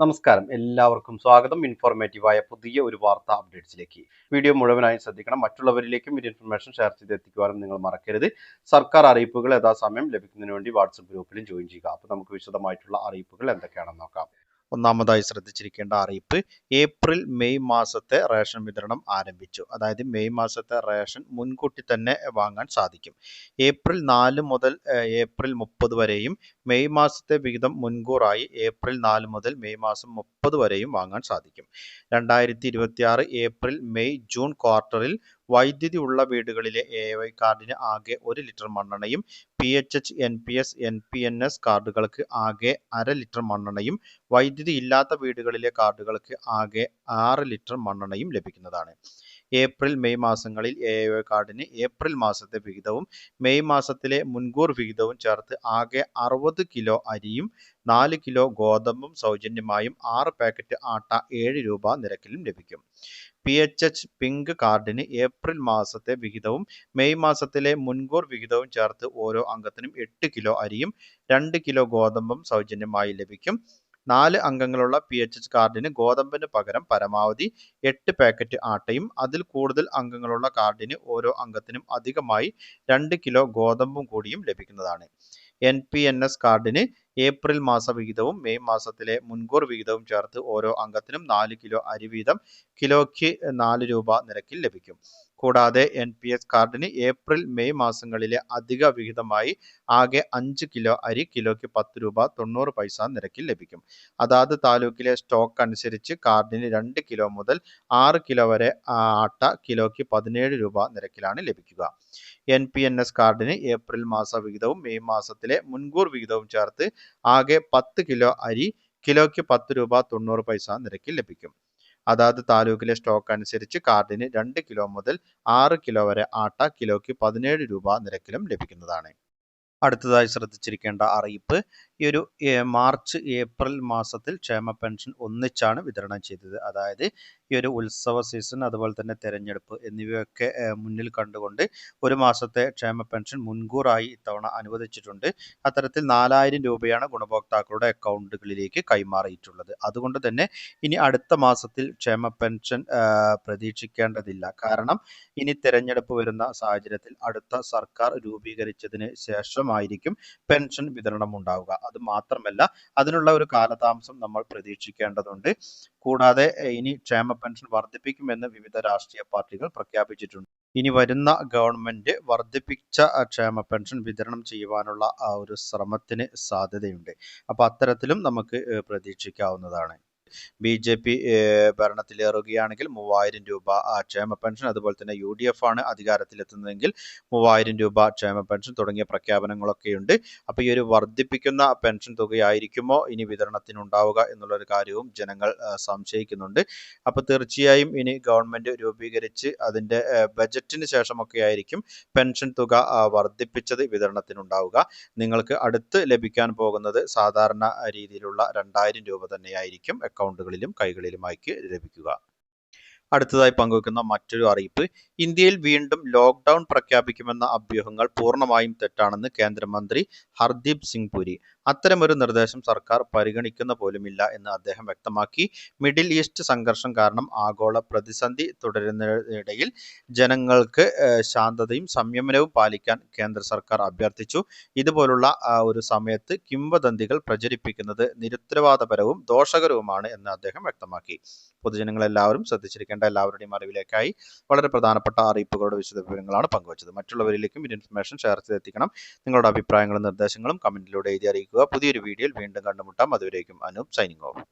നമസ്കാരം, എല്ലാവർക്കും സ്വാഗതം. ഇൻഫോർമേറ്റീവായ പുതിയ ഒരു വാർത്താ അപ്ഡേറ്റ്സിലേക്ക്. വീഡിയോ മുഴുവനായി ശ്രദ്ധിക്കണം. മറ്റുള്ളവരിലേക്കും ഈ ഇൻഫർമേഷൻ ഷെയർ ചെയ്തെത്തിക്കുവാനും നിങ്ങൾ മറക്കരുത്. സർക്കാർ അറിയിപ്പുകൾ യഥാസമയം ലഭിക്കുന്നതിന് വേണ്ടി വാട്സപ്പ് ഗ്രൂപ്പിലും ജോയിൻ ചെയ്യുക. അപ്പോൾ നമുക്ക് വിശദമായിട്ടുള്ള അറിയിപ്പുകൾ എന്തൊക്കെയാണെന്ന് നോക്കാം. ഒന്നാമതായി ശ്രദ്ധിച്ചിരിക്കേണ്ട അറിയിപ്പ്, ഏപ്രിൽ മെയ് മാസത്തെ റേഷൻ വിതരണം ആരംഭിച്ചു. അതായത് മെയ് മാസത്തെ റേഷൻ മുൻകൂട്ടി തന്നെ വാങ്ങാൻ സാധിക്കും. ഏപ്രിൽ 4 മുതൽ ഏപ്രിൽ 30 വരെയും മെയ് മാസത്തെ വിഹിതം മുൻകൂറായി ഏപ്രിൽ 4 മുതൽ മെയ് മാസം 30 വരെയും വാങ്ങാൻ സാധിക്കും. 2026 ഏപ്രിൽ മെയ് ജൂൺ ക്വാർട്ടറിൽ വൈദ്യുതി ഉള്ള വീടുകളിലെ AY കാർഡിന് ആകെ 1 ലിറ്റർ മണ്ണെണ്ണയും PHH, NPS, NPNS കാർഡുകൾക്ക് ആകെ 1/2 ലിറ്റർ മണ്ണെണ്ണയും വൈദ്യുതി ഇല്ലാത്ത വീടുകളിലെ കാർഡുകൾക്ക് ആകെ 6 ലിറ്റർ മണ്ണെണ്ണയും ലഭിക്കുന്നതാണ്. ഏപ്രിൽ മെയ് മാസങ്ങളിൽ AY കാർഡിന് ഏപ്രിൽ മാസത്തെ വിഹിതവും മെയ് മാസത്തിലെ മുൻകൂർ വിഹിതവും ചേർത്ത് ആകെ 60 കിലോ അരിയും 4 കിലോ ഗോതമ്പും സൗജന്യമായും 6 പാക്കറ്റ് ആട്ട 7 രൂപ നിരക്കിലും ലഭിക്കും. PHH പിങ്ക് കാർഡിന് ഏപ്രിൽ മാസത്തെ വിഹിതവും മെയ് മാസത്തിലെ മുൻകൂർ വിഹിതവും ചേർത്ത് ഓരോ അംഗത്തിനും 8 കിലോ അരിയും 2 കിലോ ഗോതമ്പും സൗജന്യമായി ലഭിക്കും. 4 അംഗങ്ങളുള്ള PHH കാർഡിന് ഗോതമ്പിന് പകരം പരമാവധി 8 പാക്കറ്റ് ആട്ടയും അതിൽ കൂടുതൽ അംഗങ്ങളുള്ള കാർഡിന് ഓരോ അംഗത്തിനും അധികമായി 2 കിലോ ഗോതമ്പും കൂടിയും ലഭിക്കുന്നതാണ്. NPNS കാർഡിന് ഏപ്രിൽ മാസ വിഹിതവും മെയ് മാസത്തിലെ മുൻകൂർ വിഹിതവും ചേർത്ത് ഓരോ അംഗത്തിനും 4 കിലോ അരി വീതം കിലോയ്ക്ക് 4 രൂപ നിരക്കിൽ ലഭിക്കും. കൂടാതെ NPS കാർഡിന് ഏപ്രിൽ മെയ് മാസങ്ങളിലെ അധിക വിഹിതമായി ആകെ 5 കിലോ അരി കിലോയ്ക്ക് 10 രൂപ 90 പൈസ നിരക്കിൽ ലഭിക്കും. അതാത് താലൂക്കിലെ സ്റ്റോക്ക് അനുസരിച്ച് കാർഡിന് 2 കിലോ മുതൽ 6 കിലോ വരെ ആട്ട കിലോയ്ക്ക് 17 രൂപ നിരക്കിലാണ് ലഭിക്കുക. NPNS കാർഡിന് ഏപ്രിൽ മാസ വിഹിതവും മെയ് മാസത്തിലെ മുൻകൂർ വിഹിതവും ചേർത്ത് ആകെ 10 കിലോ അരി കിലോയ്ക്ക് 10 രൂപ 90 പൈസ നിരക്കിൽ ലഭിക്കും. അതാത് താലൂക്കിലെ സ്റ്റോക്ക് അനുസരിച്ച് കാർഡിന് 2 കിലോ മുതൽ 6 കിലോ വരെ ആട്ട കിലോയ്ക്ക് 17 രൂപ നിരക്കിലും ലഭിക്കുന്നതാണ്. അടുത്തതായി ശ്രദ്ധിച്ചിരിക്കേണ്ട അറിയിപ്പ്, ഈ ഒരു മാർച്ച് ഏപ്രിൽ മാസത്തിൽ ക്ഷേമ പെൻഷൻ ഒന്നിച്ചാണ് വിതരണം ചെയ്തത്. അതായത് ഈ ഒരു ഉത്സവ സീസൺ അതുപോലെ തന്നെ തെരഞ്ഞെടുപ്പ് എന്നിവയൊക്കെ മുന്നിൽ കണ്ടുകൊണ്ട് ഒരു മാസത്തെ ക്ഷേമ പെൻഷൻ മുൻകൂറായി ഇത്തവണ അനുവദിച്ചിട്ടുണ്ട്. അത്തരത്തിൽ 4000 രൂപയാണ് ഗുണഭോക്താക്കളുടെ അക്കൗണ്ടുകളിലേക്ക് കൈമാറിയിട്ടുള്ളത്. അതുകൊണ്ട് തന്നെ ഇനി അടുത്ത മാസത്തിൽ ക്ഷേമ പെൻഷൻ പ്രതീക്ഷിക്കേണ്ടതില്ല. കാരണം ഇനി തെരഞ്ഞെടുപ്പ് വരുന്ന സാഹചര്യത്തിൽ അടുത്ത സർക്കാർ രൂപീകരിച്ചതിന് ശേഷമായിരിക്കും പെൻഷൻ വിതരണം ഉണ്ടാവുക. അത് മാത്രമല്ല, അതിനുള്ള ഒരു കാലതാമസം നമ്മൾ പ്രതീക്ഷിക്കേണ്ടതുണ്ട്. കൂടാതെ ഇനി ക്ഷേമ പെൻഷൻ വർദ്ധിപ്പിക്കുമെന്ന് വിവിധ രാഷ്ട്രീയ പാർട്ടികൾ പ്രഖ്യാപിച്ചിട്ടുണ്ട്. ഇനി വരുന്ന ഗവൺമെന്റ് വർദ്ധിപ്പിച്ച ക്ഷേമ പെൻഷൻ വിതരണം ചെയ്യുവാനുള്ള ഒരു ശ്രമത്തിന് സാധ്യതയുണ്ട്. അപ്പൊ അത്തരത്തിലും നമുക്ക് പ്രതീക്ഷിക്കാവുന്നതാണ്. BJP ഭരണത്തിലേറുകയാണെങ്കിൽ 3000 രൂപ ക്ഷേമ പെൻഷൻ, അതുപോലെ തന്നെ UDF ആണ് അധികാരത്തിലെത്തുന്നതെങ്കിൽ 3000 രൂപ ക്ഷേമ പെൻഷൻ തുടങ്ങിയ പ്രഖ്യാപനങ്ങളൊക്കെയുണ്ട്. അപ്പോൾ ഈ ഒരു വർദ്ധിപ്പിക്കുന്ന പെൻഷൻ തുകയായിരിക്കുമോ ഇനി വിതരണത്തിനുണ്ടാവുക എന്നുള്ളൊരു കാര്യവും ജനങ്ങൾ സംശയിക്കുന്നുണ്ട്. അപ്പോൾ തീർച്ചയായും ഇനി ഗവൺമെന്റ് രൂപീകരിച്ച് അതിൻ്റെ ബജറ്റിന് ശേഷമൊക്കെ ആയിരിക്കും പെൻഷൻ തുക വർദ്ധിപ്പിച്ചത് വിതരണത്തിനുണ്ടാവുക. നിങ്ങൾക്ക് അടുത്ത് ലഭിക്കാൻ പോകുന്നത് സാധാരണ രീതിയിലുള്ള 2000 രൂപ തന്നെയായിരിക്കും അക്കൗണ്ടുകളിലും കൈകളിലുമായി ലഭിക്കുക. അടുത്തതായി പങ്കുവെക്കുന്ന മറ്റൊരു അറിയിപ്പ്, ഇന്ത്യയിൽ വീണ്ടും ലോക്ക്ഡൌൺ പ്രഖ്യാപിക്കുമെന്ന അഭ്യൂഹങ്ങൾ പൂർണ്ണമായും തെറ്റാണെന്ന് കേന്ദ്രമന്ത്രി ഹർദീപ് സിംഗ് പുരി. അത്തരമൊരു നിർദ്ദേശം സർക്കാർ പരിഗണിക്കുന്ന പോലുമില്ല എന്ന് അദ്ദേഹം വ്യക്തമാക്കി. മിഡിൽ ഈസ്റ്റ് സംഘർഷം കാരണം ആഗോള പ്രതിസന്ധി തുടരുന്നതിനിടയിൽ ജനങ്ങൾക്ക് ശാന്തതയും സംയമനവും പാലിക്കാൻ കേന്ദ്ര സർക്കാർ അഭ്യർത്ഥിച്ചു. ഇതുപോലുള്ള ഒരു സമയത്ത് കിംവദന്തികൾ പ്രചരിപ്പിക്കുന്നത് നിരുത്തരവാദപരവും ദോഷകരവുമാണ് എന്ന് അദ്ദേഹം വ്യക്തമാക്കി. പൊതുജനങ്ങളെല്ലാവരും ശ്രദ്ധിച്ചിരിക്കേണ്ട എല്ലാവരുടെയും അറിവിലേക്കായി വളരെ പ്രധാനപ്പെട്ട അറിയിപ്പുകളുടെ വിശദവിവരങ്ങളാണ് പങ്കുവച്ചത്. മറ്റുള്ളവരിലേക്കും ഈ ഇൻഫർമേഷൻ ഷെയർ ചെയ്തെത്തിക്കണം. നിങ്ങളുടെ അഭിപ്രായങ്ങളും നിർദ്ദേശങ്ങളും കമന്റിലൂടെ എഴുതി അറിയിക്കുക. പുതിയൊരു വീഡിയോയിൽ വീണ്ടും കണ്ടുമുട്ടാം. അതുവരേക്കും അനൂപ് സൈനിങ് ഓഫ്.